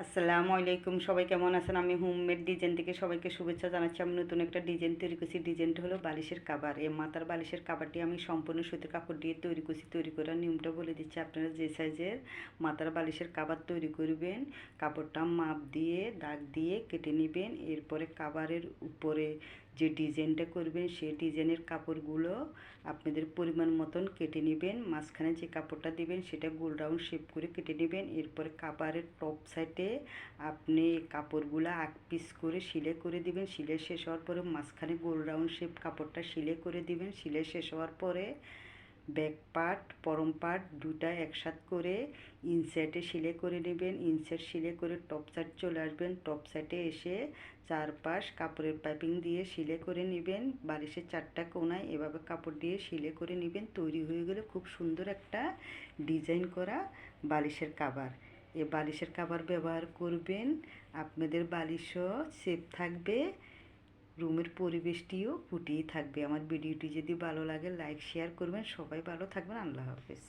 আসসালামু আলাইকুম, সবাই কেমন আছেন? আমি হোমমেড ডিজাইন থেকে সবাইকে শুভেচ্ছা জানাচ্ছি। আমি নতুন একটা ডিজাইন তৈরি করছি। ডিজাইনটা হলো বালিশের কাভার। এই মাথার বালিশের কাভারটি আমি সম্পূর্ণ সুতির কাপড় দিয়ে তৈরি করছি। তৈরি করার নিয়মটা বলে দিচ্ছি। আপনারা যে সাইজের মাথার বালিশের কাভার তৈরি করবেন, কাপড়টা মাপ দিয়ে দাগ দিয়ে কেটে নেবেন। এরপরে কাভারের উপরে যে ডিজাইনটা করবেন সেই ডিজাইনের কাপড়গুলো আপনাদের পরিমাণ মতন কেটে নেবেন। মাঝখানে যে কাপড়টা দিবেন সেটা গোল রাউন্ড শেপ করে কেটে নেবেন। এরপরে কাভারের টপ সাইডে আপনি কাপড়গুলো 8 পিস করে সিলাই করে দিবেন। সিলাই শেষ হওয়ার পরে মাঝখানে গোল রাউন্ড শেপ কাপড়টা সিলাই করে দিবেন। সিলাই শেষ হওয়ার পরে ব্যাক পার্ট পরম পার্ট দুটা একসাথ করে ইনসাইডে সিলাই করে নেবেন। ইনসাইড সিলাই করে টপ সাইড চলে আসবেন। টপ সাইডে এসে চারপাশ কাপড়ের পাইপিং দিয়ে সিলাই করে নেবেন। বালিশের 4টা কোণায় এভাবে কাপড় দিয়ে সিলাই করে নেবেন। তৈরি হয়ে গেলে খুব সুন্দর একটা ডিজাইন করা বালিশের কাভার। এ বালিশের কাভার ব্যবহার করবেন, আপনাদের বালিশও সেফ থাকবে, রুমের পরিবেশটিও ফুটিয়ে থাকবে। আমার ভিডিওটি যদি ভালো লাগে লাইক শেয়ার করবেন। সবাই ভালো থাকবেন। আল্লাহ হাফেজ।